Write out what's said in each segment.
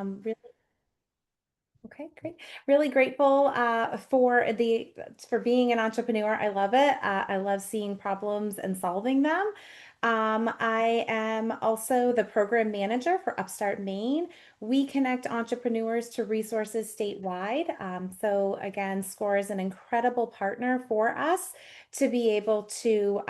Really, okay, great. Really grateful for being an entrepreneur. I love it. I love seeing problems and solving them. I am also the program manager for Upstart Maine. We connect entrepreneurs to resources statewide. So again, SCORE is an incredible partner for us to be able to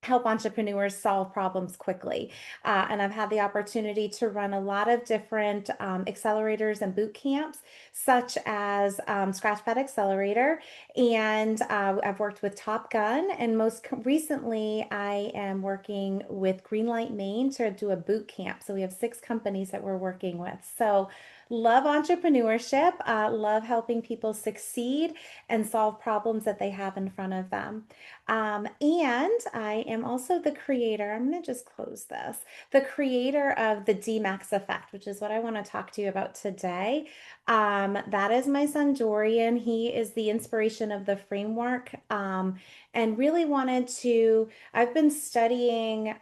help entrepreneurs solve problems quickly. And I've had the opportunity to run a lot of different accelerators and boot camps, such as Scratchpad Accelerator. And I've worked with Top Gun. And most recently, I am working with Greenlight Maine to do a boot camp. So we have 6 companies that we're working with. So love entrepreneurship, love helping people succeed and solve problems that they have in front of them. And I am also the creator, I'm going to just close this, the creator of the DMAX effect, which is what I want to talk to you about today. That is my son Dorian. He is the inspiration of the framework, and really wanted to. I've been studying.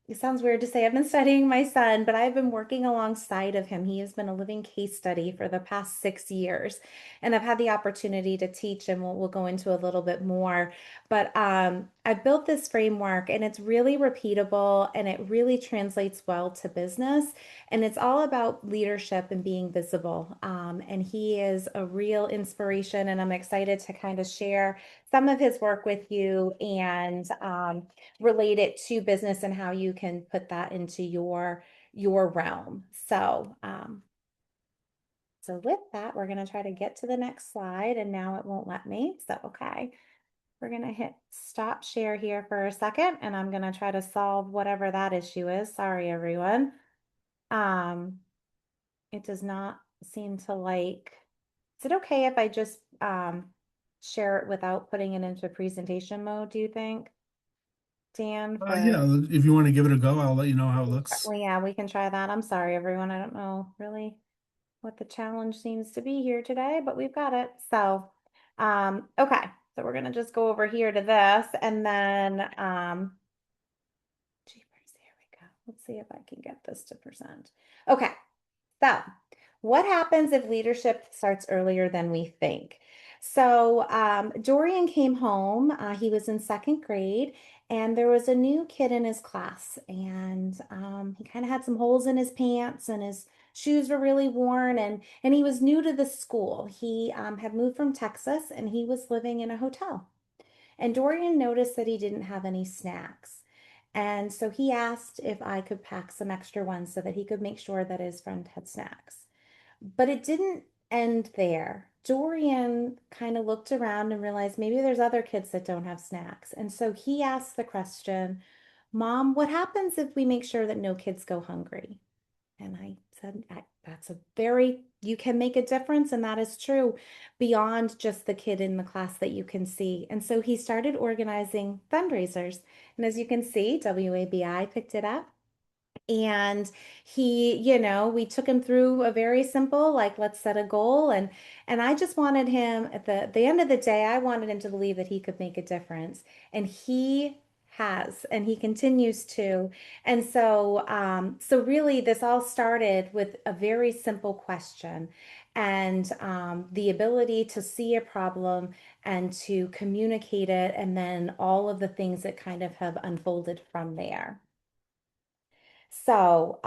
It sounds weird to say I've been studying my son, but I've been working alongside of him. He has been a living case study for the past 6 years, and I've had the opportunity to teach, and we'll go into a little bit more. But I've built this framework and it's really repeatable and it really translates well to business. And it's all about leadership and being visible. And he is a real inspiration. And I'm excited to kind of share some of his work with you and relate it to business and how you can put that into your realm. So with that, we're going to try to get to the next slide. And now it won't let me. So, okay. We're going to hit stop share here for a second, and I'm going to try to solve whatever that issue is. Sorry, everyone. Um, it does not seem to like, is it okay if I just share it without putting it into presentation mode, do you think, Dan, Yeah, if you want to give it a go, I'll let you know how it looks. well, yeah, we can try that. I'm sorry, everyone. I don't know really what the challenge seems to be here today, but we've got it. So, okay. So we're gonna just go over here to this and then jeepers, here we go. Let's see if I can get this to present. Okay, so what happens if leadership starts earlier than we think? So Dorian came home. He was in second grade, and there was a new kid in his class, and he kind of had some holes in his pants, and his shoes were really worn, and he was new to the school. He had moved from Texas, and he was living in a hotel. And Dorian noticed that he didn't have any snacks. And so he asked if I could pack some extra ones so that he could make sure that his friend had snacks. But it didn't end there. Dorian kind of looked around and realized maybe there's other kids that don't have snacks. And so he asked the question, Mom, what happens if we make sure that no kids go hungry? And I said, that's a very, you can make a difference. And that is true beyond just the kid in the class that you can see. And so he started organizing fundraisers. And as you can see, WABI picked it up. And we took him through a very simple, like, let's set a goal. And I just wanted him at the end of the day, I wanted him to believe that he could make a difference. And he has, and he continues to. And so really this all started with a very simple question and the ability to see a problem and to communicate it, and then all of the things that kind of have unfolded from there. So,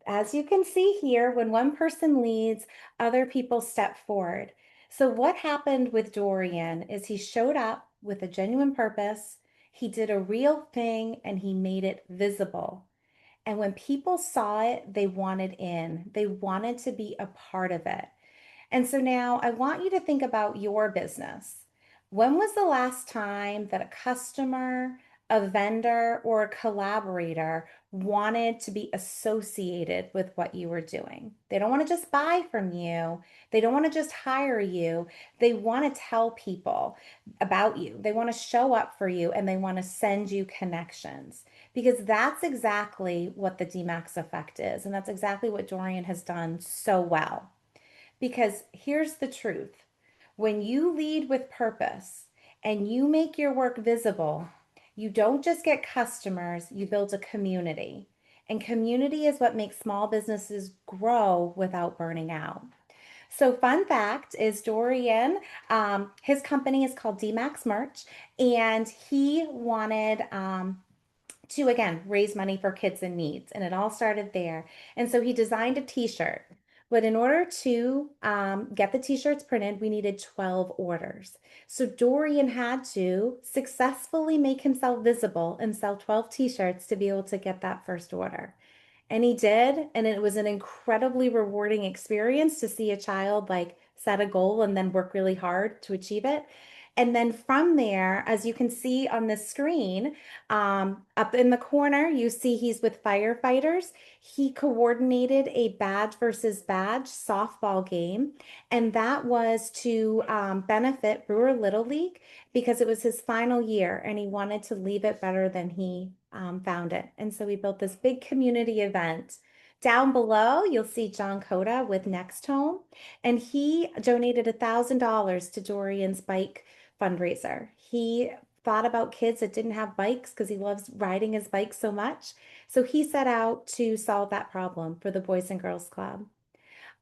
as you can see here, when one person leads, other people step forward. So, what happened with Dorian is he showed up with a genuine purpose, he did a real thing, and he made it visible. And when people saw it, they wanted in, they wanted to be a part of it. And so now I want you to think about your business. When was the last time that a customer, a vendor, or a collaborator wanted to be associated with what you were doing? They don't want to just buy from you. They don't want to just hire you. They want to tell people about you. They want to show up for you and they want to send you connections because that's exactly what the DMAX effect is. And that's exactly what Dorian has done so well. Because here's the truth, when you lead with purpose and you make your work visible, you don't just get customers, you build a community. And community is what makes small businesses grow without burning out. So, fun fact is Dorian, his company is called DMAX Merch, and he wanted to again raise money for kids in needs, and it all started there. And so he designed a t-shirt, but in order to get the t-shirts printed we needed 12 orders. So Dorian had to successfully make himself visible and sell 12 t-shirts to be able to get that first order. And he did. And it was an incredibly rewarding experience to see a child like set a goal and then work really hard to achieve it. And then from there, as you can see on the screen, up in the corner, you see he's with firefighters. He coordinated a badge versus badge softball game, and that was to benefit Brewer Little League because it was his final year and he wanted to leave it better than he found it. And so we built this big community event. Down below, you'll see John Coda with Next Home, and he donated $1,000 to Dorian's bike fundraiser. He thought about kids that didn't have bikes because he loves riding his bike so much. So he set out to solve that problem for the Boys and Girls Club.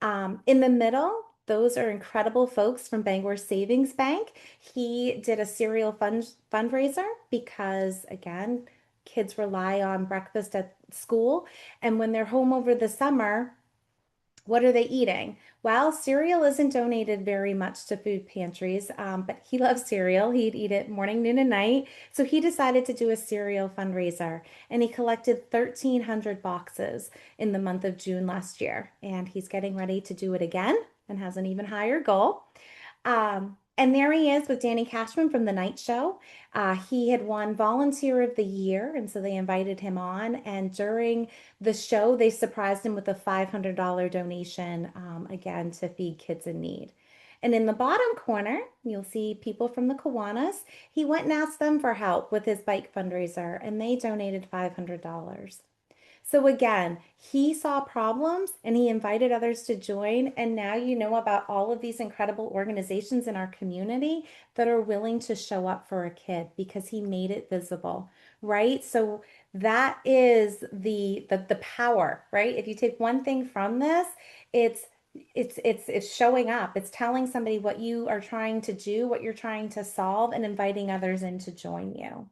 In the middle, those are incredible folks from Bangor Savings Bank. He did a cereal fundraiser because, again, kids rely on breakfast at school. And when they're home over the summer, what are they eating? Well, cereal isn't donated very much to food pantries, but he loves cereal. He'd eat it morning, noon, and night. So he decided to do a cereal fundraiser and he collected 1,300 boxes in the month of June last year. And he's getting ready to do it again and has an even higher goal. And there he is with Danny Cashman from The Night Show. He had won Volunteer of the Year, and so they invited him on. And during the show, they surprised him with a $500 donation, again, to feed kids in need. And in the bottom corner, you'll see people from the Kiwanis. He went and asked them for help with his bike fundraiser, and they donated $500. So again, he saw problems and he invited others to join. And now you know about all of these incredible organizations in our community that are willing to show up for a kid because he made it visible, right? So that is the power, right? If you take one thing from this, it's it's showing up. It's telling somebody what you are trying to do, what you're trying to solve, and inviting others in to join you.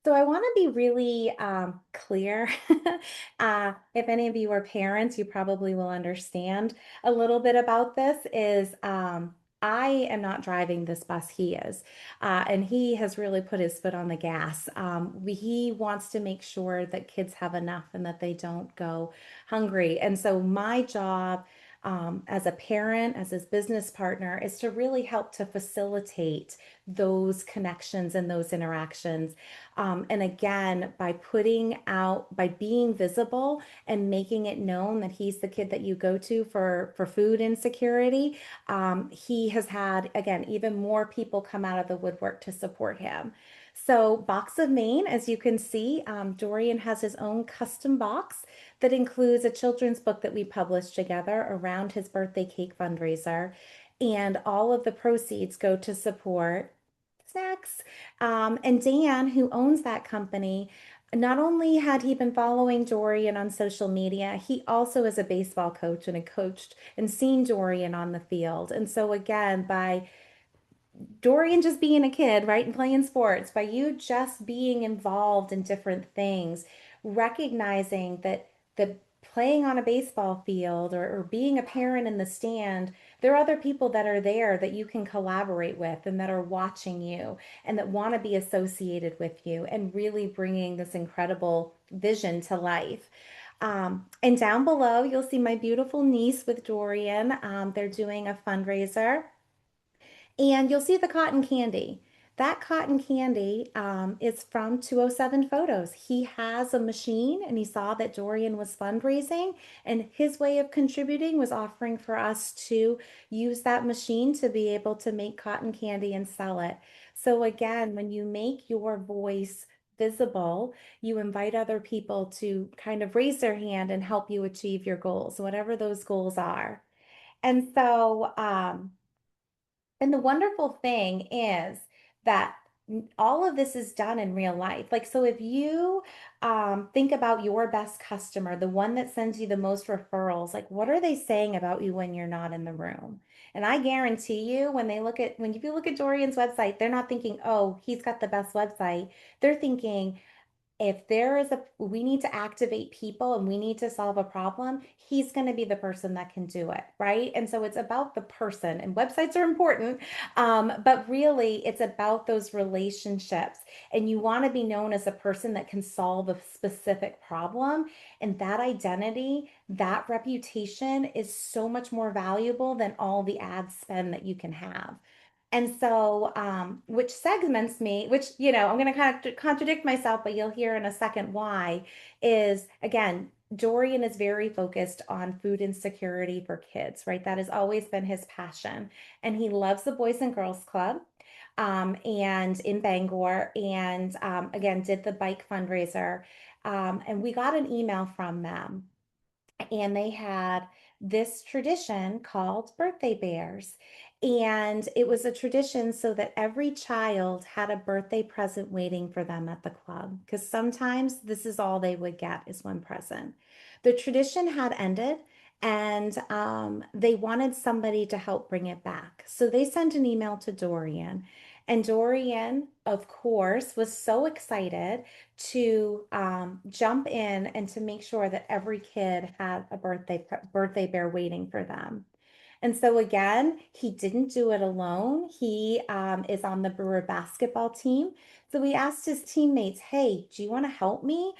So I want to be really clear. If any of you are parents, you probably will understand a little bit about this. Is I am not driving this bus, he is. And he has really put his foot on the gas. He wants to make sure that kids have enough and that they don't go hungry. And so my job as a parent, as his business partner, is to really help to facilitate those connections and those interactions. And again, by putting out, by being visible and making it known that he's the kid that you go to for food insecurity, he has had, again, even more people come out of the woodwork to support him. So, Box of Maine, as you can see, Dorian has his own custom box that includes a children's book that we published together around his birthday cake fundraiser. And all of the proceeds go to support snacks. And Dan, who owns that company, not only had he been following Dorian on social media, he also is a baseball coach and a coached and seen Dorian on the field. And so again, by Dorian just being a kid, right, and playing sports, by you just being involved in different things, recognizing that the playing on a baseball field or being a parent in the stand, there are other people that are there that you can collaborate with and that are watching you and that want to be associated with you and really bringing this incredible vision to life. And down below, you'll see my beautiful niece with Dorian. They're doing a fundraiser and you'll see the cotton candy. That cotton candy is from 207 Photos. He has a machine and he saw that Dorian was fundraising, and his way of contributing was offering for us to use that machine to be able to make cotton candy and sell it. So, again, when you make your voice visible, you invite other people to kind of raise their hand and help you achieve your goals, whatever those goals are. And the wonderful thing is that all of this is done in real life. Like, so if you think about your best customer, the one that sends you the most referrals, like, what are they saying about you when you're not in the room? And I guarantee you, when you look at Dorian's website, they're not thinking, oh, he's got the best website. They're thinking, if we need to activate people and we need to solve a problem, he's going to be the person that can do it, right? And so it's about the person, and websites are important, but really it's about those relationships. And you want to be known as a person that can solve a specific problem. And that identity, that reputation is so much more valuable than all the ad spend that you can have. And so, which segments me, which, I'm going to kind of contradict myself, but you'll hear in a second why, is again, Dorian is very focused on food insecurity for kids, right? That has always been his passion. And he loves the Boys and Girls Club, and in Bangor, and again, did the bike fundraiser. And we got an email from them, and they had this tradition called birthday bears. And it was a tradition so that every child had a birthday present waiting for them at the club, because sometimes this is all they would get is one present. The tradition had ended, and they wanted somebody to help bring it back. So they sent an email to Dorian. And Dorian, of course, was so excited to jump in and to make sure that every kid had a birthday bear waiting for them. And so again, he didn't do it alone. He is on the Brewer basketball team. So we asked his teammates, "Hey, do you want to help me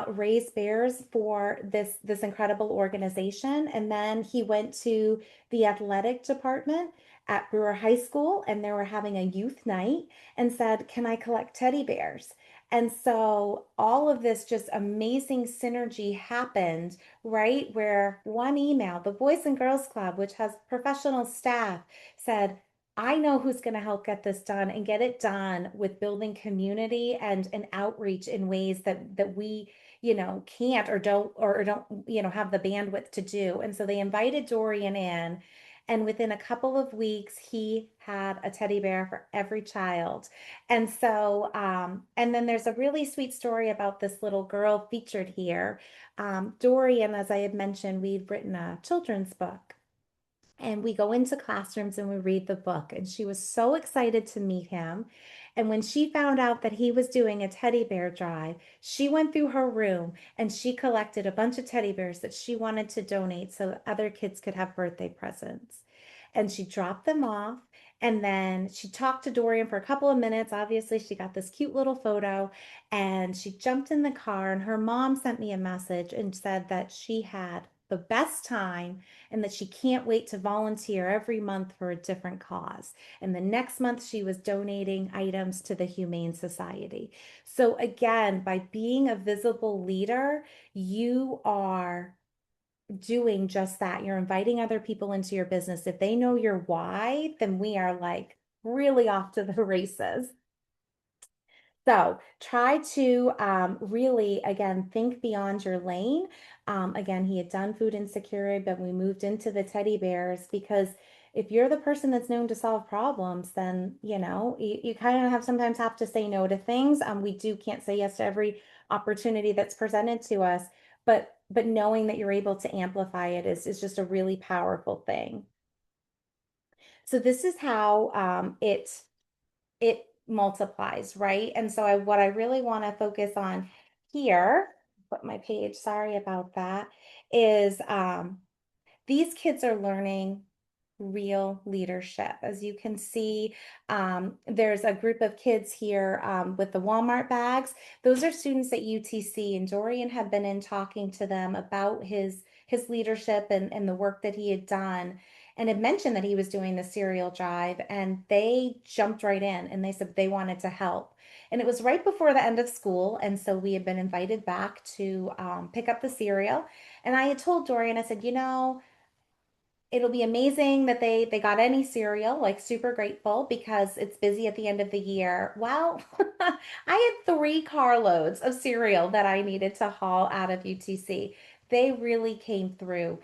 raise bears for this incredible organization?" And then he went to the athletic department at Brewer High School, and they were having a youth night, and said, "Can I collect teddy bears?" And so all of this just amazing synergy happened, right? Where one email, the Boys and Girls Club, which has professional staff, said, I know who's going to help get this done and get it done with building community and an outreach in ways that we, can't or don't, have the bandwidth to do. And so they invited Dorian in, and within a couple of weeks, he had a teddy bear for every child. And so, and then there's a really sweet story about this little girl featured here. Dorian, as I had mentioned, we'd written a children's book, and we go into classrooms and we read the book. And she was so excited to meet him. And when she found out that he was doing a teddy bear drive, she went through her room and she collected a bunch of teddy bears that she wanted to donate so other kids could have birthday presents. And she dropped them off. And then she talked to Dorian for a couple of minutes. Obviously, she got this cute little photo, and she jumped in the car. And her mom sent me a message and said that she had the best time and that she can't wait to volunteer every month for a different cause. And the next month, she was donating items to the Humane Society. So, again, by being a visible leader, you are doing just that. You're inviting other people into your business. If they know your why, then we are like really off to the races. So try to really, again, think beyond your lane. Again, he had done food insecurity, but we moved into the teddy bears because if you're the person that's known to solve problems, then, you kind of sometimes have to say no to things. We can't say yes to every opportunity that's presented to us, but knowing that you're able to amplify it is just a really powerful thing. So this is how it multiplies, right? And so what I really want to focus on here, put my page, sorry about that, is these kids are learning real leadership. As you can see, there's a group of kids here with the Walmart bags. Those are students at UTC, and Dorian had been in talking to them about his leadership and the work that he had done, and had mentioned that he was doing the cereal drive, and they jumped right in and they said they wanted to help. And it was right before the end of school, and so we had been invited back to pick up the cereal. And I had told Dorian, I said, it'll be amazing that they got any cereal, like super grateful because it's busy at the end of the year. Well, I had 3 carloads of cereal that I needed to haul out of UTC. They really came through.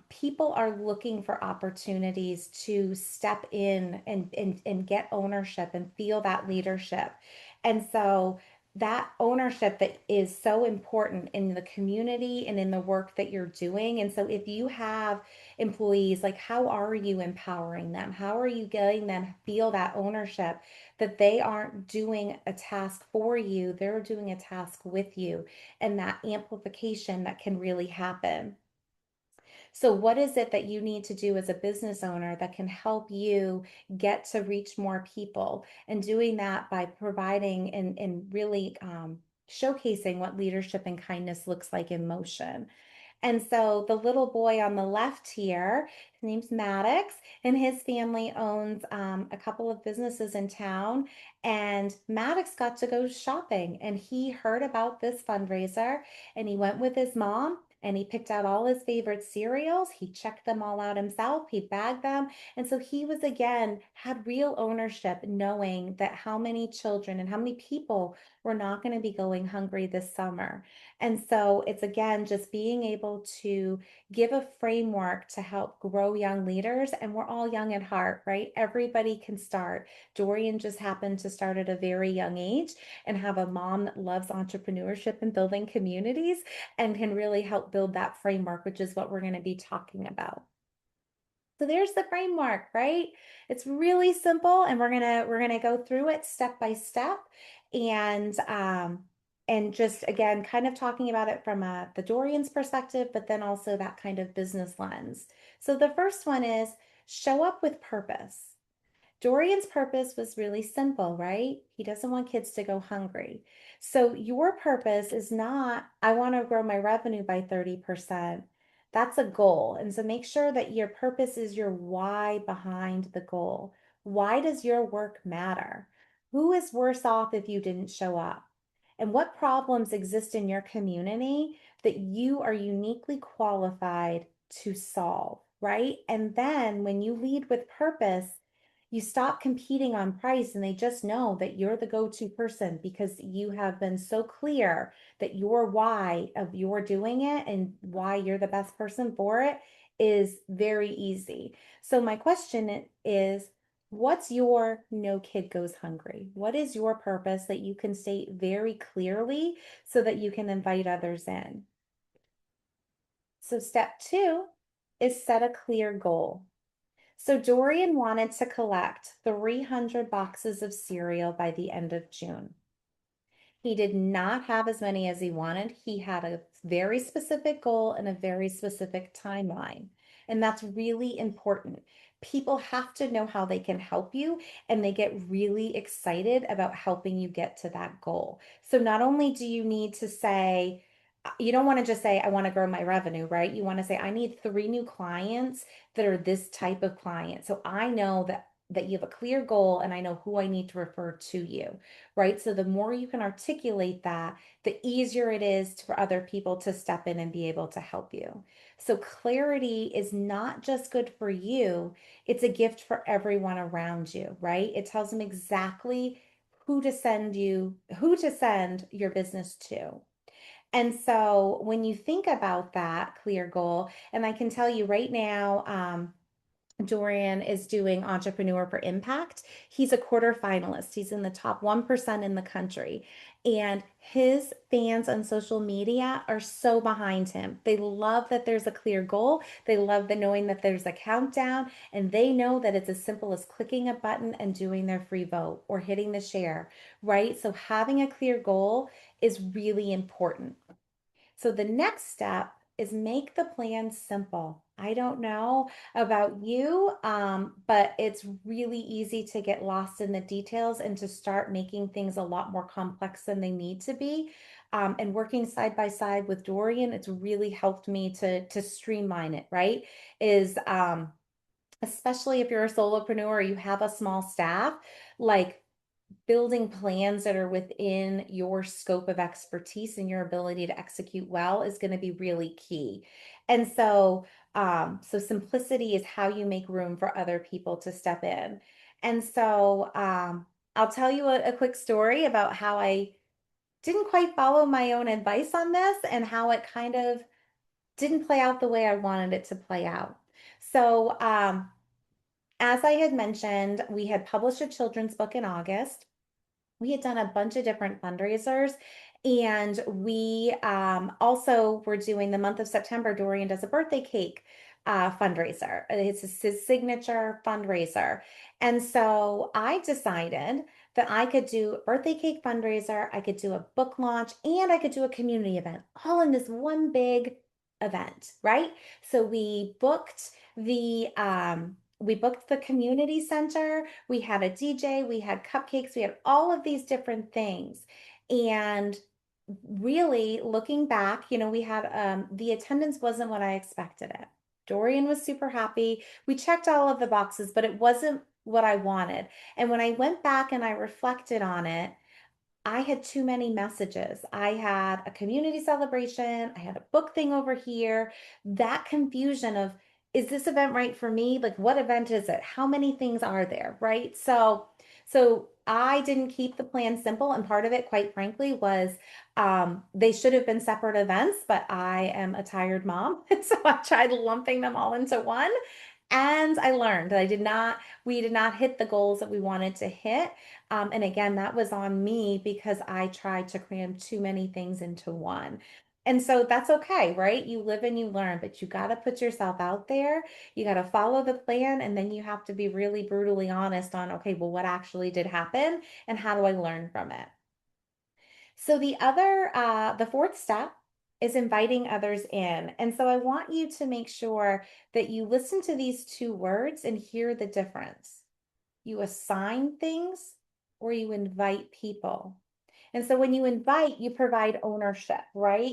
people are looking for opportunities to step in and get ownership and feel that leadership. And so that ownership that is so important in the community and in the work that you're doing. And so if you have employees, like how are you empowering them? How are you getting them feel that ownership that they aren't doing a task for you, they're doing a task with you, and that amplification that can really happen. So, what is it that you need to do as a business owner that can help you get to reach more people? And doing that by providing and really showcasing what leadership and kindness looks like in motion. And so the little boy on the left here, his name's Maddox, and his family owns a couple of businesses in town. And Maddox got to go shopping, and he heard about this fundraiser, and he went with his mom. And he picked out all his favorite cereals. He checked them all out himself. He bagged them. And so he was again, had real ownership, knowing that how many children and how many people were not going to be going hungry this summer. And so it's again just being able to give a framework to help grow young leaders. And we're all young at heart, right? Everybody can start. Dorian just happened to start at a very young age and have a mom that loves entrepreneurship and building communities and can really help build that framework, which is what we're going to be talking about. So there's the framework, right? It's really simple, and we're gonna go through it step by step, and just again kind of talking about it from the Dorian's perspective, but then also that kind of business lens. So the first one is show up with purpose. Dorian's purpose was really simple, right? He doesn't want kids to go hungry. So your purpose is not, I want to grow my revenue by 30%. That's a goal. And so make sure that your purpose is your why behind the goal. Why does your work matter? Who is worse off if you didn't show up? And what problems exist in your community that you are uniquely qualified to solve, right? And then when you lead with purpose, you stop competing on price and they just know that you're the go-to person because you have been so clear that your why of your doing it and why you're the best person for it is very easy. So my question is, what's your no kid goes hungry? What is your purpose that you can state very clearly so that you can invite others in? So step two is set a clear goal. So Dorian wanted to collect 300 boxes of cereal by the end of June. He did not have as many as he wanted. He had a very specific goal and a very specific timeline. And that's really important. People have to know how they can help you, and they get really excited about helping you get to that goal. So not only do you need to say, you don't want to just say, I want to grow my revenue, right? You want to say, I need 3 new clients that are this type of client. So I know that you have a clear goal and I know who I need to refer to you, right? So the more you can articulate that, the easier it is for other people to step in and be able to help you. So clarity is not just good for you, it's a gift for everyone around you, right? It tells them exactly who to send your business to. And so when you think about that clear goal, and I can tell you right now, Dorian is doing Entrepreneur for Impact. He's a quarter finalist. He's in the top 1% in the country. And his fans on social media are so behind him. They love that there's a clear goal. They love the knowing that there's a countdown, and they know that it's as simple as clicking a button and doing their free vote or hitting the share, right? So having a clear goal is really important. So the next step is make the plan simple. I don't know about you, but it's really easy to get lost in the details and to start making things a lot more complex than they need to be. And working side by side with Dorian, it's really helped me to streamline it, right? Is especially if you're a solopreneur or you have a small staff, like building plans that are within your scope of expertise and your ability to execute well is going to be really key. And so, so simplicity is how you make room for other people to step in. And so, I'll tell you a quick story about how I didn't quite follow my own advice on this and how it kind of didn't play out the way I wanted it to play out. So, as I had mentioned, we had published a children's book in August. We had done a bunch of different fundraisers, and we also were doing the month of September. Dorian does a birthday cake fundraiser. It's his signature fundraiser. And so I decided that I could do a birthday cake fundraiser, I could do a book launch, and I could do a community event all in this one big event, right? So we booked the community center, we had a DJ, we had cupcakes, we had all of these different things. And really looking back, we had the attendance wasn't what I expected it. Dorian was super happy. We checked all of the boxes, but it wasn't what I wanted. And when I went back and I reflected on it, I had too many messages. I had a community celebration, I had a book thing over here. That confusion of, is this event right for me? Like, what event is it? How many things are there, right? So I didn't keep the plan simple, and part of it, quite frankly, was they should have been separate events, but I am a tired mom, so I tried lumping them all into one. And I learned that we did not hit the goals that we wanted to hit. And again, that was on me because I tried to cram too many things into one. And so that's okay, right? You live and you learn, but you got to put yourself out there. You got to follow the plan. And then you have to be really brutally honest on, okay, well, what actually did happen and how do I learn from it? So the fourth step is inviting others in. And so I want you to make sure that you listen to these two words and hear the difference. You assign things or you invite people. And so when you invite, you provide ownership, right?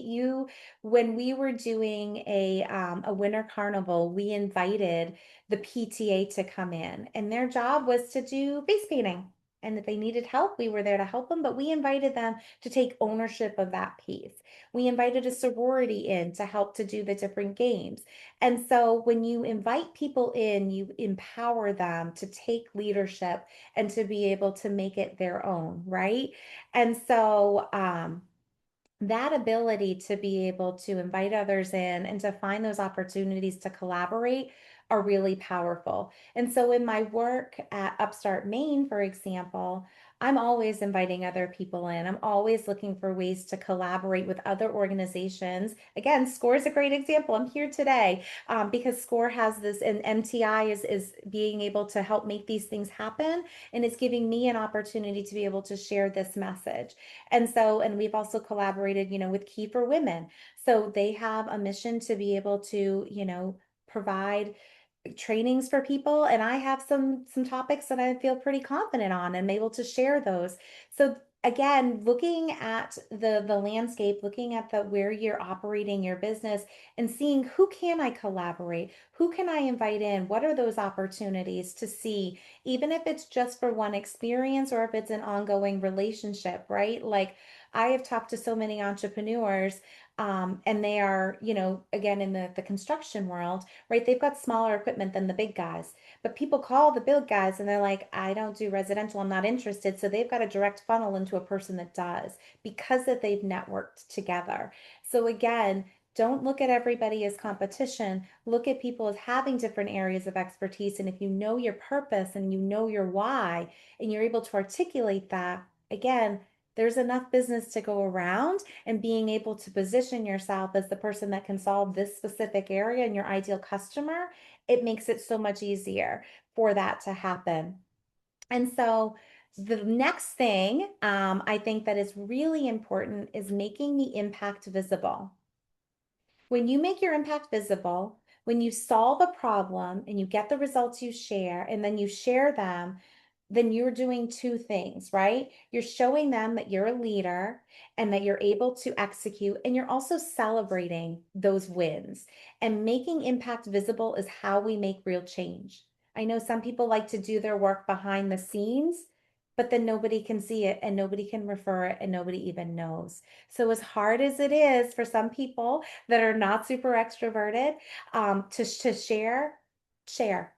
When we were doing a winter carnival, we invited the PTA to come in, and their job was to do face painting. And if they needed help, we were there to help them, but we invited them to take ownership of that piece. We invited a sorority in to help to do the different games. And so when you invite people in, you empower them to take leadership and to be able to make it their own, right? And so that ability to be able to invite others in and to find those opportunities to collaborate are really powerful. And so in my work at Upstart Maine, for example, I'm always inviting other people in. I'm always looking for ways to collaborate with other organizations. Again, SCORE is a great example. I'm here today because SCORE has this, and MTI is being able to help make these things happen, and it's giving me an opportunity to be able to share this message. And we've also collaborated, with Key for Women. So they have a mission to be able to, provide trainings for people, and I have some topics that I feel pretty confident on and I'm able to share those. So again, looking at the landscape, looking at the where you're operating your business and seeing who can I collaborate, who can I invite in, what are those opportunities to see, even if it's just for one experience or if it's an ongoing relationship, right? Like I have talked to so many entrepreneurs, and they are, again, in the construction world, right? They've got smaller equipment than the big guys, but people call the big guys and they're like, I don't do residential, I'm not interested. So they've got a direct funnel into a person that does because that they've networked together. So again, don't look at everybody as competition. Look at people as having different areas of expertise. And if you know your purpose and you know your why and you're able to articulate that, again, there's enough business to go around, and being able to position yourself as the person that can solve this specific area and your ideal customer, it makes it so much easier for that to happen. And so the next thing I think that is really important is making the impact visible. When you make your impact visible, when you solve a problem and you get the results you share, and then you share them, then you're doing two things, right? You're showing them that you're a leader and that you're able to execute, and you're also celebrating those wins. And making impact visible is how we make real change. I know some people like to do their work behind the scenes, but then nobody can see it and nobody can refer it and nobody even knows. So, as hard as it is for some people that are not super extroverted to share.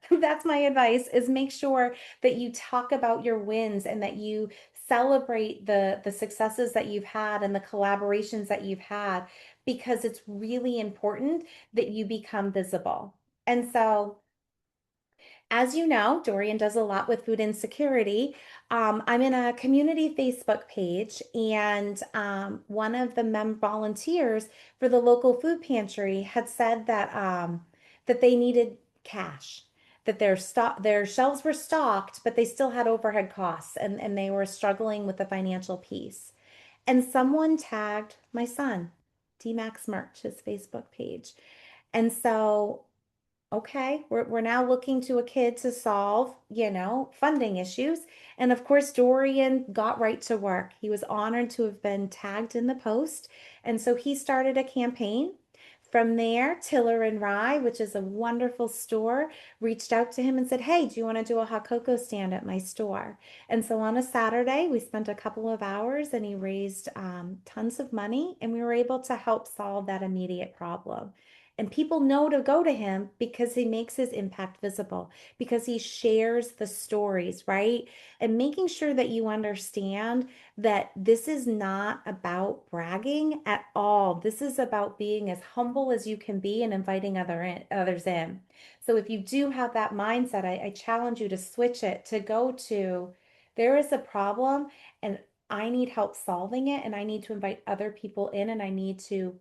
That's my advice, is make sure that you talk about your wins and that you celebrate the successes that you've had and the collaborations that you've had, because it's really important that you become visible. And so, as you know, Dorian does a lot with food insecurity. I'm in a community Facebook page, and one of the volunteers for the local food pantry had said that they needed cash, that their shelves were stocked, but they still had overhead costs, and they were struggling with the financial piece. And someone tagged my son, D-Max Merch, his Facebook page. And so okay, we're now looking to a kid to solve, funding issues. And of course, Dorian got right to work. He was honored to have been tagged in the post. And so he started a campaign. From there, Tiller and Rye, which is a wonderful store, reached out to him and said, "Hey, do you want to do a hot cocoa stand at my store?" And so on a Saturday, we spent a couple of hours and he raised tons of money, and we were able to help solve that immediate problem. And people know to go to him because he makes his impact visible, because he shares the stories, right? And making sure that you understand that this is not about bragging at all. This is about being as humble as you can be and inviting others in. So if you do have that mindset, I challenge you to switch it to go to there is a problem and I need help solving it, and I need to invite other people in, and I need to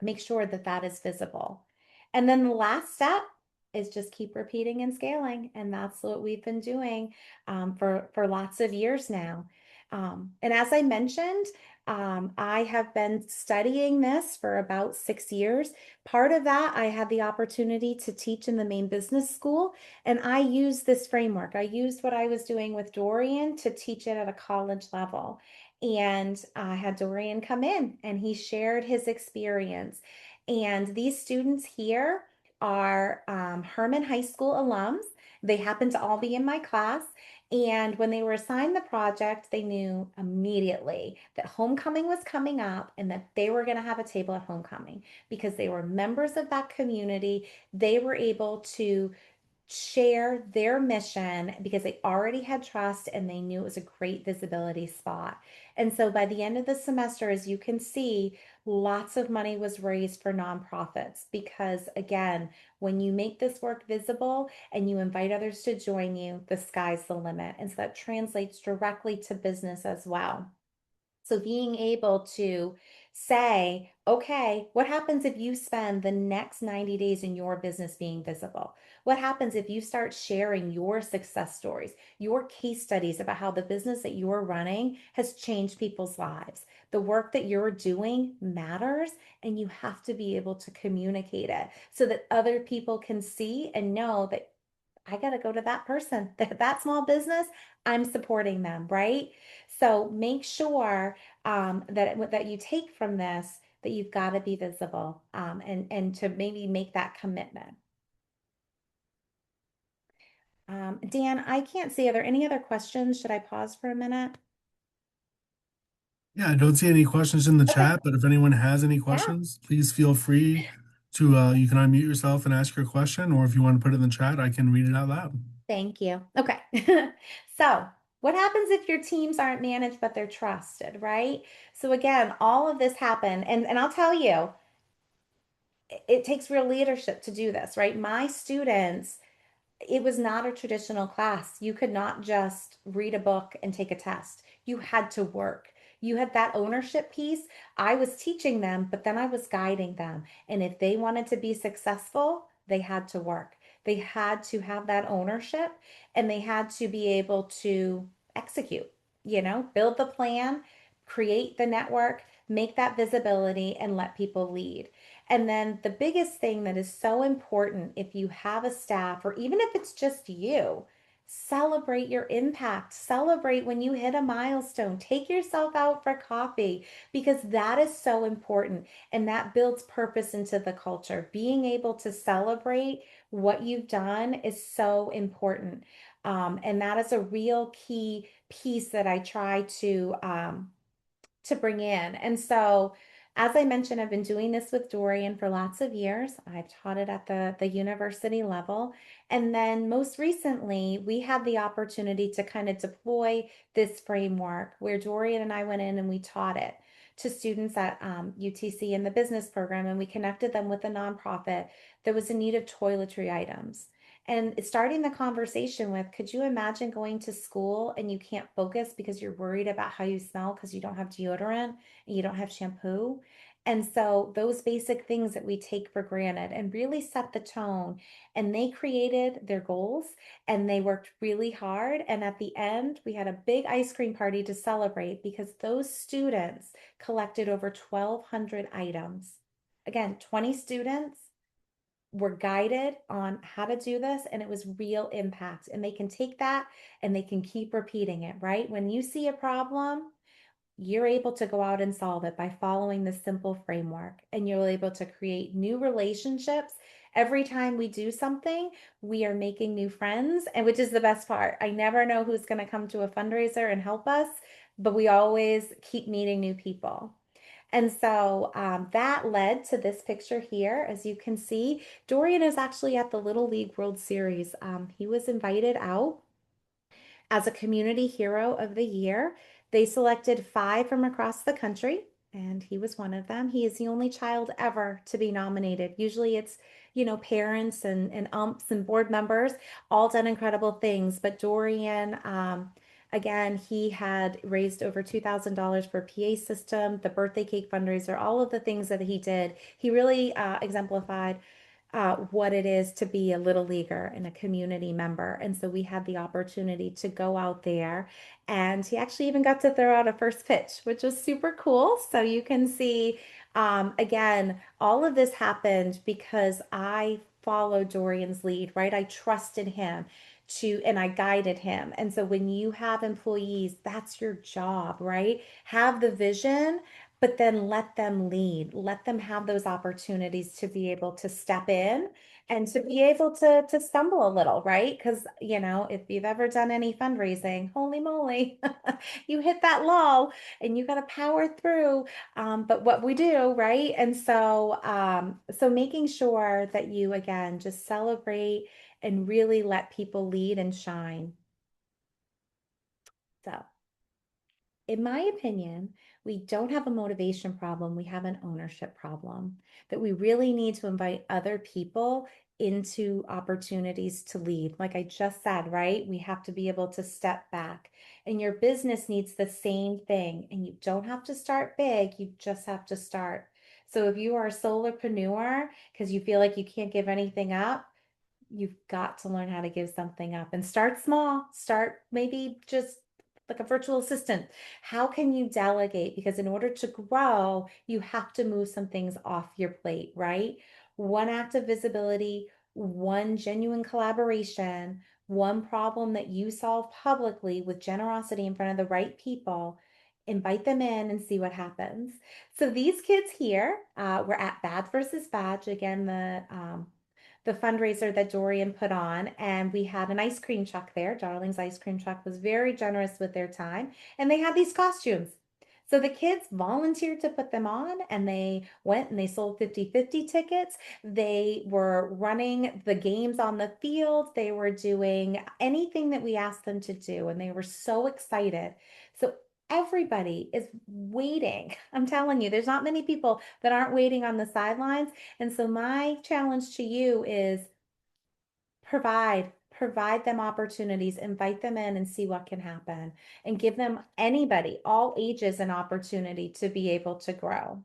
make sure that that is visible. And then the last step is just keep repeating and scaling. And that's what we've been doing for lots of years now. And as I mentioned, I have been studying this for about 6 years. Part of that, I had the opportunity to teach in the Maine Business School, and I used this framework. I used what I was doing with Dorian to teach it at a college level. And I had Dorian come in and he shared his experience. And these students here are Herman High School alums. They happen to all be in my class. And when they were assigned the project, they knew immediately that homecoming was coming up and that they were going to have a table at homecoming because they were members of that community. They were able to share their mission because they already had trust and they knew it was a great visibility spot. And so by the end of the semester, as you can see, lots of money was raised for nonprofits because, again, when you make this work visible and you invite others to join you, the sky's the limit. And so that translates directly to business as well. So being able to say, okay, what happens if you spend the next 90 days in your business being visible? What happens if you start sharing your success stories, your case studies about how the business that you're running has changed people's lives? The work that you're doing matters, and you have to be able to communicate it so that other people can see and know that I got to go to that person, that small business, I'm supporting them, right? So make sure that you take from this that you've got to be visible and to maybe make that commitment. Dan, I can't see. Are there any other questions? Should I pause for a minute? Yeah, I don't see any questions in the Okay. chat, but if anyone has any Yeah. questions, please feel free to you can unmute yourself and ask your question, or if you want to put it in the chat, I can read it out loud. Thank you. Okay. So, what happens if your teams aren't managed but they're trusted, right? So again, all of this happened, and I'll tell you, it takes real leadership to do this, right? My students, it was not a traditional class. You could not just read a book and take a test. You had to work. You had that ownership piece. I was teaching them, but then I was guiding them. And if they wanted to be successful, they had to work. They had to have that ownership and they had to be able to execute, build the plan, create the network, make that visibility, and let people lead. And then the biggest thing that is so important if you have a staff, or even if it's just you, celebrate your impact. Celebrate when you hit a milestone. Take yourself out for coffee because that is so important and that builds purpose into the culture. Being able to celebrate what you've done is so important. And that is a real key piece that I try to bring in. And so, as I mentioned, I've been doing this with Dorian for lots of years. I've taught it at the university level. And then most recently, we had the opportunity to kind of deploy this framework where Dorian and I went in and we taught it. to students at UTC in the business program, and we connected them with a nonprofit that was in need of toiletry items. And starting the conversation with, could you imagine going to school and you can't focus because you're worried about how you smell because you don't have deodorant and you don't have shampoo? And so those basic things that we take for granted and really set the tone. And they created their goals and they worked really hard. And at the end, we had a big ice cream party to celebrate because those students collected over 1,200 items. Again, 20 students were guided on how to do this, and it was real impact. And they can take that and they can keep repeating it, right? When you see a problem, you're able to go out and solve it by following this simple framework, and you're able to create new relationships. Every time we do something, we are making new friends, and which is the best part. I never know who's going to come to a fundraiser and help us, but we always keep meeting new people. And so that led to this picture here. As you can see, Dorian is actually at the Little League World Series. He was invited out as a Community Hero of the Year. They selected 5 from across the country, and he was one of them. He is the only child ever to be nominated. Usually it's, parents and umps and board members all done incredible things. But Dorian, again, he had raised over $2,000 for a PA system, the birthday cake fundraiser, all of the things that he did. He really exemplified what it is to be a little leaguer and a community member. And so we had the opportunity to go out there, and he actually even got to throw out a first pitch, which was super cool. So you can see, again, all of this happened because I followed Dorian's lead, right? I trusted him and I guided him. And so when you have employees, that's your job, right? Have the vision, but then let them lead, let them have those opportunities to be able to step in and to be able to stumble a little, right? Because, if you've ever done any fundraising, holy moly, you hit that lull and you got to power through. But what we do, right? And so making sure that you, again, just celebrate and really let people lead and shine. So in my opinion, we don't have a motivation problem, we have an ownership problem. That we really need to invite other people into opportunities to lead. Like I just said, right? We have to be able to step back. And your business needs the same thing. And you don't have to start big, you just have to start. So if you are a solopreneur because you feel like you can't give anything up, you've got to learn how to give something up and start small. Start maybe just like a virtual assistant. How can you delegate? Because in order to grow, you have to move some things off your plate, right? One act of visibility, one genuine collaboration, one problem that you solve publicly with generosity in front of the right people. Invite them in and see what happens. So these kids here, were at Badge versus Badge. Again, the fundraiser that Dorian put on, and we had an ice cream truck there. Darling's Ice Cream Truck was very generous with their time, and they had these costumes. So the kids volunteered to put them on, and they went and they sold 50-50 tickets. They were running the games on the field. They were doing anything that we asked them to do, and they were so excited. So everybody is waiting. I'm telling you, there's not many people that aren't waiting on the sidelines. And so my challenge to you is provide them opportunities, invite them in and see what can happen, and give them, anybody, all ages, an opportunity to be able to grow.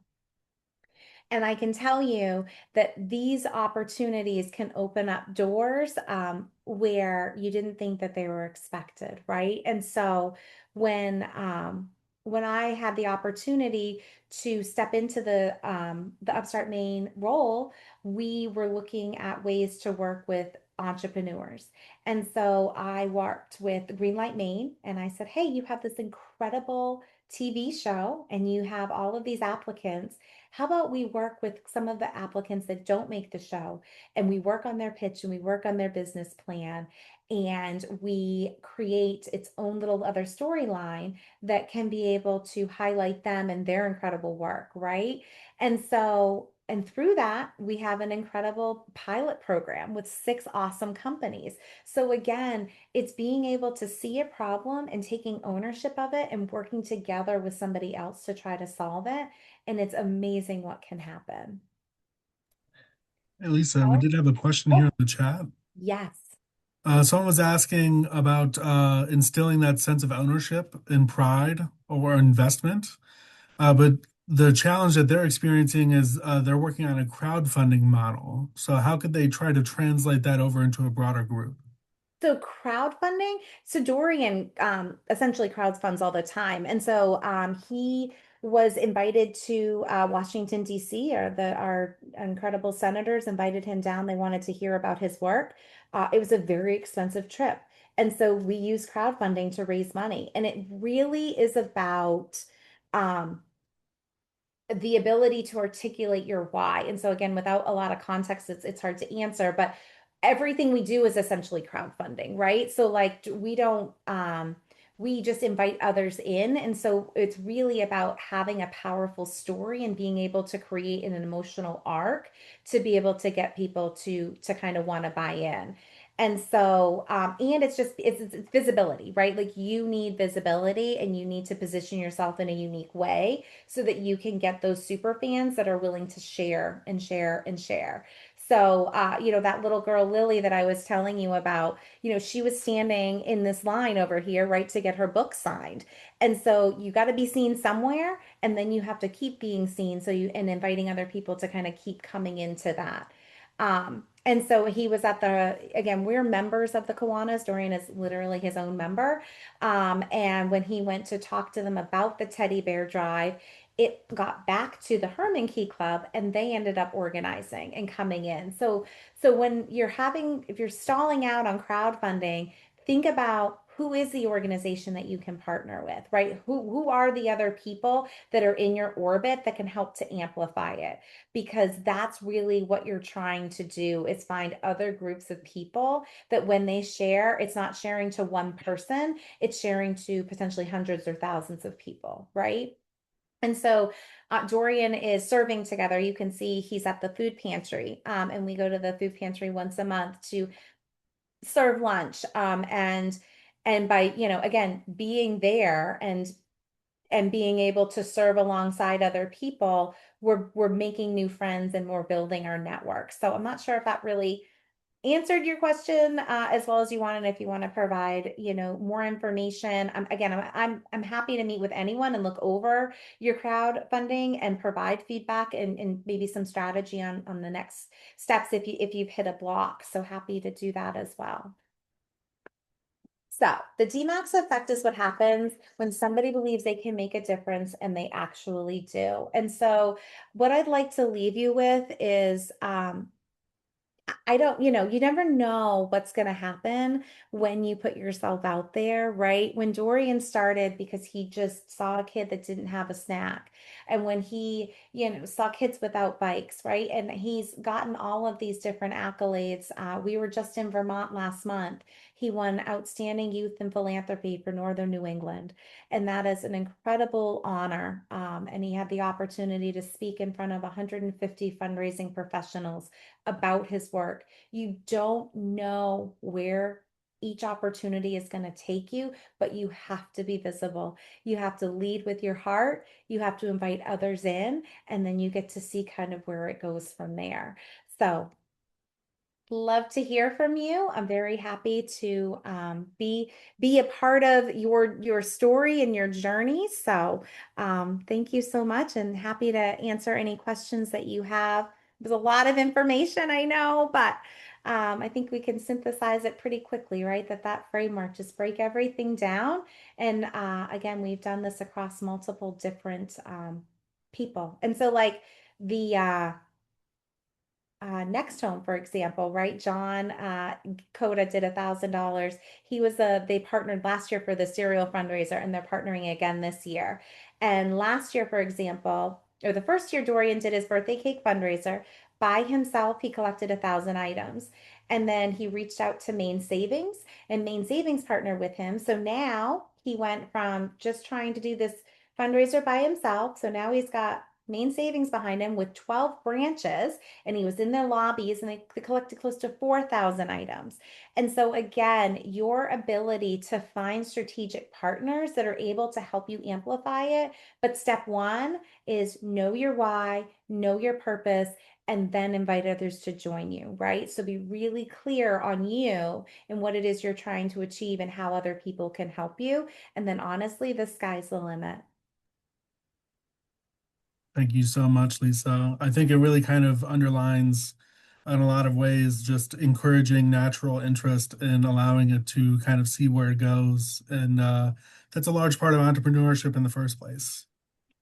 And I can tell you that these opportunities can open up doors where you didn't think that they were expected, right? And so when I had the opportunity to step into the Upstart Maine role, we were looking at ways to work with entrepreneurs. And so I worked with Greenlight Maine, and I said, hey, you have this incredible TV show and you have all of these applicants. How about we work with some of the applicants that don't make the show, and we work on their pitch and we work on their business plan, and we create its own little other storyline that can be able to highlight them and their incredible work, right? And so and through that, we have an incredible pilot program with 6 awesome companies. So again, it's being able to see a problem and taking ownership of it and working together with somebody else to try to solve it. And it's amazing what can happen. Hey, Lisa, we Oh, did have a question here oh, in the chat. yes. Someone was asking about instilling that sense of ownership and pride or investment. But the challenge that they're experiencing is they're working on a crowdfunding model. So how could they try to translate that over into a broader group? So crowdfunding, so Dorian essentially crowdfunds all the time. And so he was invited to Washington, D.C., or our incredible senators invited him down. They wanted to hear about his work. It was a very expensive trip. And so we use crowdfunding to raise money. And it really is about um, the ability to articulate your why. And so again, without a lot of context, it's hard to answer, but everything we do is essentially crowdfunding, right? So like we don't we just invite others in. And so it's really about having a powerful story and being able to create an emotional arc to be able to get people to kind of want to buy in. And so, and it's just it's visibility, right? Like you need visibility and you need to position yourself in a unique way so that you can get those super fans that are willing to share and share and share. So, that little girl, Lily, that I was telling you about, she was standing in this line over here, right, to get her book signed. And so you got to be seen somewhere, and then you have to keep being seen. And inviting other people to kind of keep coming into that. And so he was again, we're members of the Kiwanis. Dorian is literally his own member. And when he went to talk to them about the teddy bear drive, it got back to the Herman Key Club and they ended up organizing and coming in. So if you're stalling out on crowdfunding, think about who is the organization that you can partner with, right? Who are the other people that are in your orbit that can help to amplify it? Because that's really what you're trying to do is find other groups of people that when they share, it's not sharing to one person, it's sharing to potentially hundreds or thousands of people, right? And so Dorian is serving together. You can see he's at the food pantry, and we go to the food pantry once a month to serve lunch. And by again being there and being able to serve alongside other people, we're making new friends and we're building our network. So I'm not sure if that really answered your question as well as you wanted. If you want to provide, more information, again, I'm happy to meet with anyone and look over your crowdfunding and provide feedback and maybe some strategy on the next steps if you've hit a block. So happy to do that as well. So the DMAX effect is what happens when somebody believes they can make a difference and they actually do. And so what I'd like to leave you with is I don't, you never know what's going to happen when you put yourself out there, right? When Dorian started, because he just saw a kid that didn't have a snack, and when he, saw kids without bikes, right? And he's gotten all of these different accolades. We were just in Vermont last month. He won Outstanding Youth in Philanthropy for Northern New England, and that is an incredible honor. And he had the opportunity to speak in front of 150 fundraising professionals about his work. You don't know where each opportunity is going to take you, but you have to be visible. You have to lead with your heart. You have to invite others in, and then you get to see kind of where it goes from there. So, love to hear from you. I'm very happy to be a part of your story and your journey. So thank you so much, and happy to answer any questions that you have. There's a lot of information, I know, but I think we can synthesize it pretty quickly, right? That framework, just break everything down. And again, we've done this across multiple different people. And so like the Next Home, for example, right? John Coda did $1,000. They partnered last year for the cereal fundraiser, and they're partnering again this year. And last year, for example, or the first year Dorian did his birthday cake fundraiser by himself, he collected 1,000 items. And then he reached out to Maine Savings, and Maine Savings partnered with him. So now he went from just trying to do this fundraiser by himself. So now he's got main savings behind him with 12 branches, and he was in their lobbies, and they collected close to 4,000 items. And so, again, your ability to find strategic partners that are able to help you amplify it. But step one is know your why, know your purpose, and then invite others to join you, right? So be really clear on you and what it is you're trying to achieve and how other people can help you. And then honestly, the sky's the limit. Thank you so much, Lisa. I think it really kind of underlines in a lot of ways just encouraging natural interest and allowing it to kind of see where it goes. And that's a large part of entrepreneurship in the first place.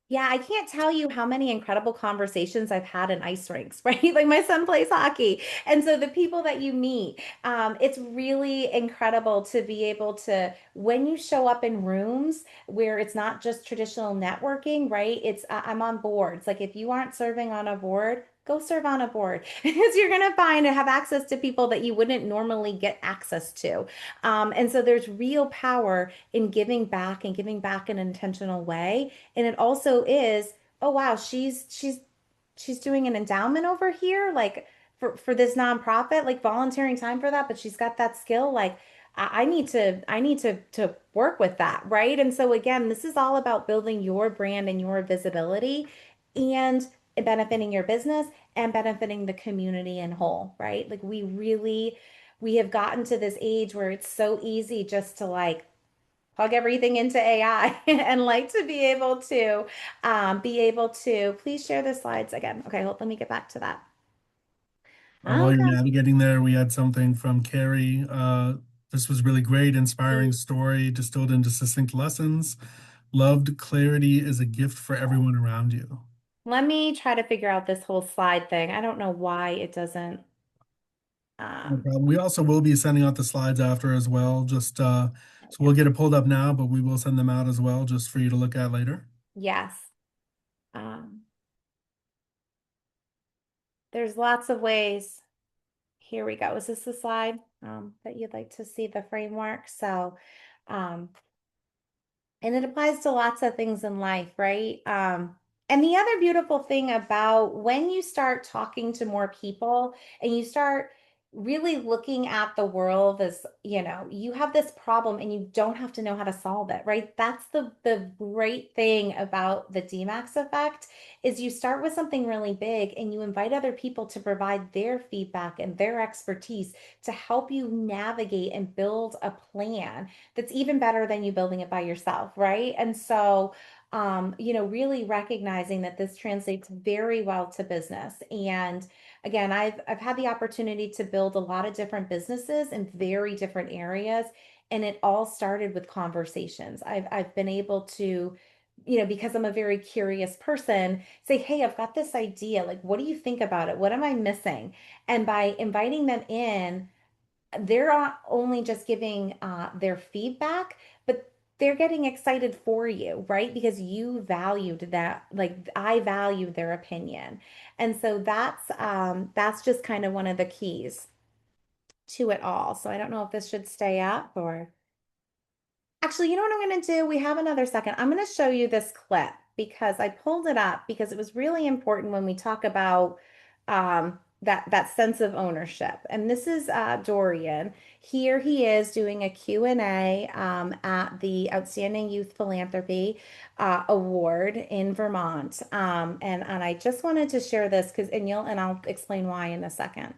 Yeah, I can't tell you how many incredible conversations I've had in ice rinks, right? Like my son plays hockey. And so the people that you meet, it's really incredible to be able to, when you show up in rooms where it's not just traditional networking, right? I'm on boards. Like if you aren't serving on a board, go serve on a board because you're going to find and have access to people that you wouldn't normally get access to. And so there's real power in giving back in an intentional way. And it also is, oh wow, she's doing an endowment over here, like for this nonprofit, like volunteering time for that, but she's got that skill. Like I need to work with that, right? And so again, this is all about building your brand and your visibility and benefiting your business and benefiting the community in whole, right? Like we have gotten to this age where it's so easy just to like plug everything into AI and like to be able to please share the slides again. Okay, hold, let me get back to that. While you're Okay. navigating there, we had something from Carrie. This was really great, inspiring story distilled into succinct lessons. Loved clarity is a gift for everyone around you. Let me try to figure out this whole slide thing. I don't know why it doesn't. No Um, problem. We also will be sending out the slides after as well. Just so we'll get it pulled up now, but we will send them out as well just for you to look at later. yes. Um, there's lots of ways. Here we go. Is this the slide that you'd like to see the framework? So, um, and it applies to lots of things in life, right? And the other beautiful thing about when you start talking to more people and you start really looking at the world as, you know, you have this problem and you don't have to know how to solve it, right? That's the great thing about the DMAX effect is you start with something really big and you invite other people to provide their feedback and their expertise to help you navigate and build a plan that's even better than you building it by yourself, right? And so, you know, really recognizing that this translates very well to business. And again, I've had the opportunity to build a lot of different businesses in very different areas, and it all started with conversations. I've been able to, you know, because I'm a very curious person, say, hey, I've got this idea. Like, what do you think about it? What am I missing? And by inviting them in, they're not only just giving their feedback, but they're getting excited for you, right? Because you valued that, like I value their opinion. And so that's just kind of one of the keys to it all. So I don't know if this should stay up or actually, you know what I'm going to do? We have another second. I'm going to show you this clip because I pulled it up because it was really important when we talk about that sense of ownership. And this is Dorian. Here he is doing a Q&A at the Outstanding Youth Philanthropy Award in Vermont. And I just wanted to share this because and I'll explain why in a second.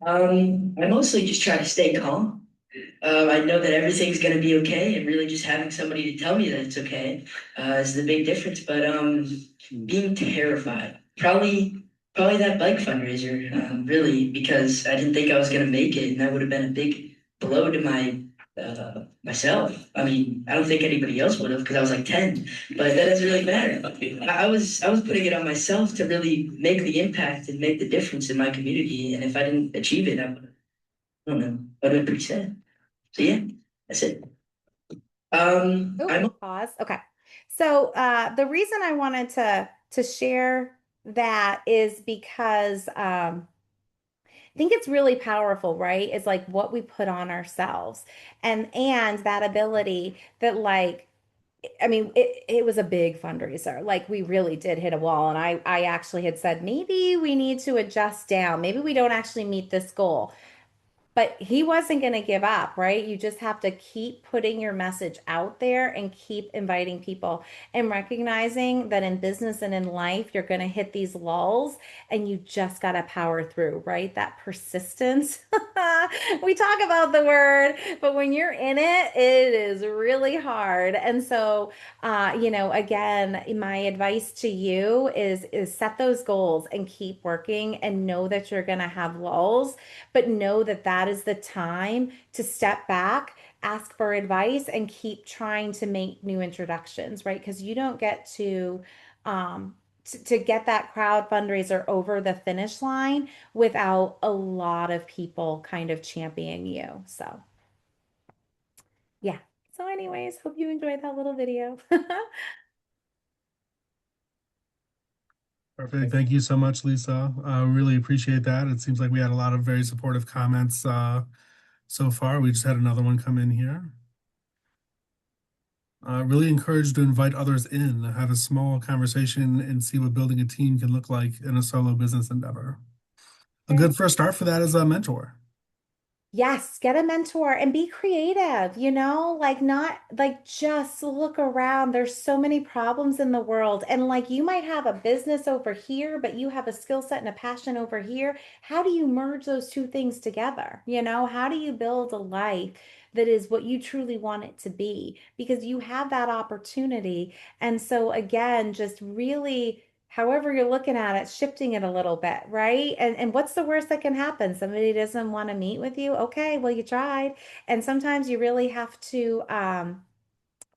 I mostly just try to stay calm. I know that everything's gonna be okay, and really just having somebody to tell me that it's okay is the big difference. But being terrified, probably that bike fundraiser, really, because I didn't think I was gonna make it, and that would have been a big blow to myself. I mean, I don't think anybody else would have because I was like 10, but that doesn't really matter. I was putting it on myself to really make the impact and make the difference in my community, and if I didn't achieve it, I don't know, I would have been pretty sad. So yeah, that's it. Oh, I'm pause. Okay. So the reason I wanted to share that is because I think it's really powerful, right? It's like what we put on ourselves and that ability that like I mean, it was a big fundraiser. Like we really did hit a wall. And I actually had said, maybe we need to adjust down. Maybe we don't actually meet this goal. But he wasn't going to give up, right? You just have to keep putting your message out there and keep inviting people and recognizing that in business and in life, you're going to hit these lulls and you just got to power through, right? That persistence. We talk about the word, but when you're in it, it is really hard. And so, again, my advice to you is set those goals and keep working and know that you're going to have lulls, but know that that is the time to step back, ask for advice, and keep trying to make new introductions, right? Because you don't get um, to get that crowd fundraiser over the finish line without a lot of people kind of championing you. So, yeah. So, anyways, hope you enjoyed that little video. Perfect. Thank you so much, Lisa. Really appreciate that. It seems like we had a lot of very supportive comments so far. We just had another one come in here. Really encouraged to invite others in, have a small conversation, and see what building a team can look like in a solo business endeavor. A Very good first start for that is a mentor. Yes, get a mentor and be creative, like not like just look around. There's so many problems in the world. And like you might have a business over here, but you have a skill set and a passion over here. How do you merge those two things together? How do you build a life that is what you truly want it to be? Because you have that opportunity. And so again, just really however you're looking at it, shifting it a little bit, right? And what's the worst that can happen? Somebody doesn't want to meet with you. Okay, well, you tried. And sometimes you really have to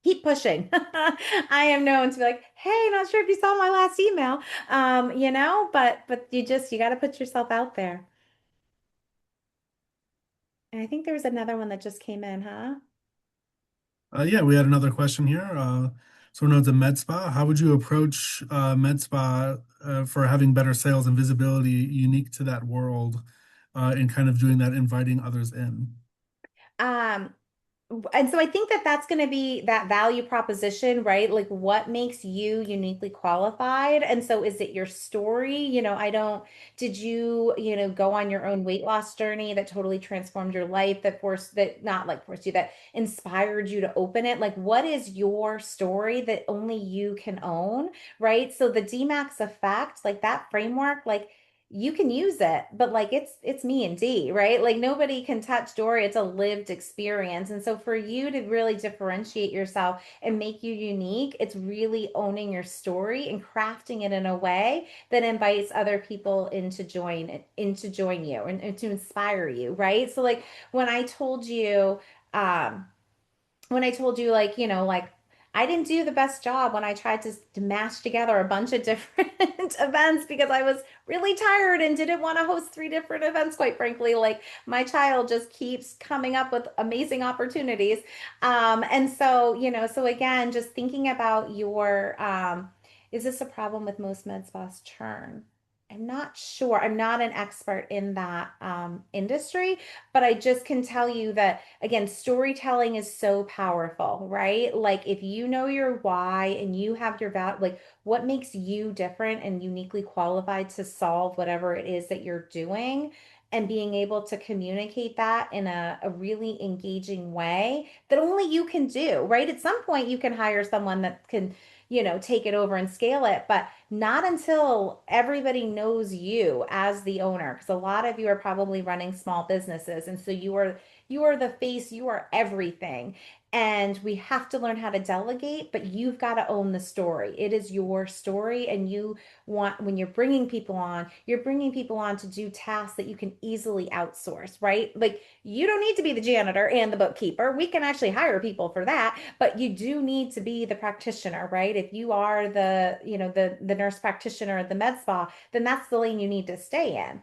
keep pushing. I am known to be like, hey, not sure if you saw my last email. But you got to put yourself out there. And I think there was another one that just came in, huh? Yeah, we had another question here. So known as a med spa. How would you approach med spa for having better sales and visibility unique to that world, and kind of doing that, inviting others in? Um, And so I think that that's going to be that value proposition, right? Like what makes you uniquely qualified? And so is it your story? Did you go on your own weight loss journey that totally transformed your life, that not like forced you, that inspired you to open it? Like what is your story that only you can own, right? So the DMAX effect, like that framework, like you can use it, but like it's me and D, right? Like nobody can touch Dory. It's a lived experience. And so for you to really differentiate yourself and make you unique, it's really owning your story and crafting it in a way that invites other people in to join you and to inspire you, right? So like when I told you, um, like, like I didn't do the best job when I tried to mash together a bunch of different events because I was really tired and didn't want to host three different events, quite frankly. Like my child just keeps coming up with amazing opportunities. And so, so again, just thinking about is this a problem with most med spas churn? I'm not sure. I'm not an expert in that industry, but I just can tell you that again, storytelling is so powerful, right? Like if you know your why and you have your value, like what makes you different and uniquely qualified to solve whatever it is that you're doing, and being able to communicate that in a really engaging way that only you can do, right? At some point, you can hire someone that can, take it over and scale it, but not until everybody knows you as the owner. Because a lot of you are probably running small businesses. And so you are the face, you are everything. And we have to learn how to delegate, but you've got to own the story. It is your story. And when you're bringing people on to do tasks that you can easily outsource, right? Like you don't need to be the janitor and the bookkeeper. We can actually hire people for that, but you do need to be the practitioner, right? If you are the nurse practitioner at the med spa, then that's the lane you need to stay in.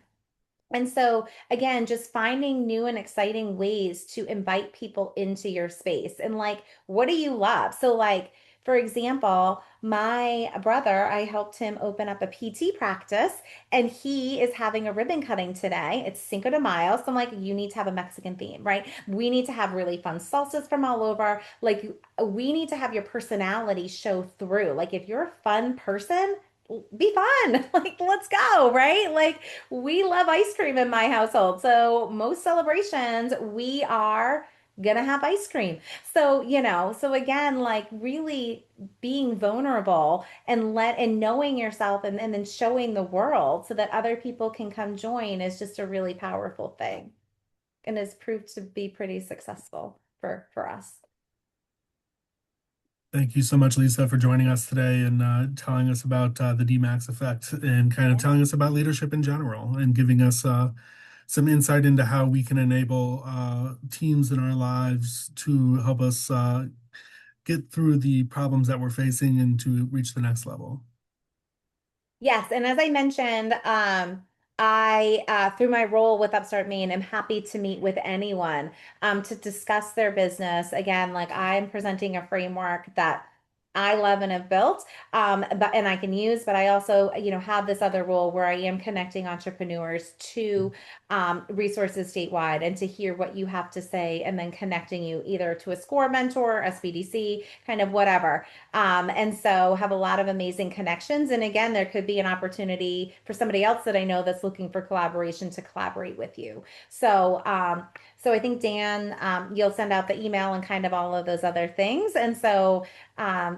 And so, again, just finding new and exciting ways to invite people into your space. And like, what do you love? So, like, For example, my brother, I helped him open up a PT practice and he is having a ribbon cutting today. It's Cinco de Mayo. So I'm like, you need to have a Mexican theme, right? We need to have really fun salsas from all over. Like, we need to have your personality show through. Like, if you're a fun person, be fun. Like, let's go, right? Like, we love ice cream in my household. So, most celebrations, we are gonna have ice cream. So, so again, like really being vulnerable and knowing yourself and then showing the world so that other people can come join is just a really powerful thing and has proved to be pretty successful for us. Thank you so much, Lisa, for joining us today and telling us about the DMAX effect and kind of telling us about leadership in general and giving us some insight into how we can enable teams in our lives to help us get through the problems that we're facing and to reach the next level. Yes, and as I mentioned, I through my role with Upstart Maine, am happy to meet with anyone to discuss their business. Again, like I'm presenting a framework that I love and have built, but and I can use, but I also, have this other role where I am connecting entrepreneurs to resources statewide and to hear what you have to say, and then connecting you either to a SCORE mentor, SBDC, kind of whatever. And so have a lot of amazing connections. And again, there could be an opportunity for somebody else that I know that's looking for collaboration to collaborate with you. So I think Dan, you'll send out the email and kind of all of those other things. And so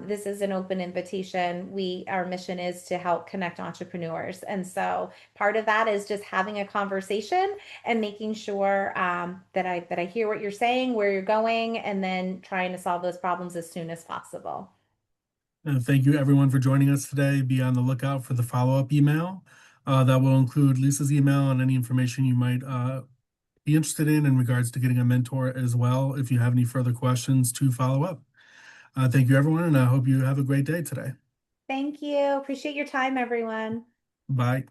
this is an open invitation. Our mission is to help connect entrepreneurs. And so part of that is just having a conversation and making sure that I hear what you're saying, where you're going, and then trying to solve those problems as soon as possible. Thank you, everyone, for joining us today. Be on the lookout for the follow-up email that will include Lisa's email and any information you might be interested in regards to getting a mentor as well. If you have any further questions to follow up. Thank you, everyone, and I hope you have a great day today. Thank you. Appreciate your time, everyone. Bye.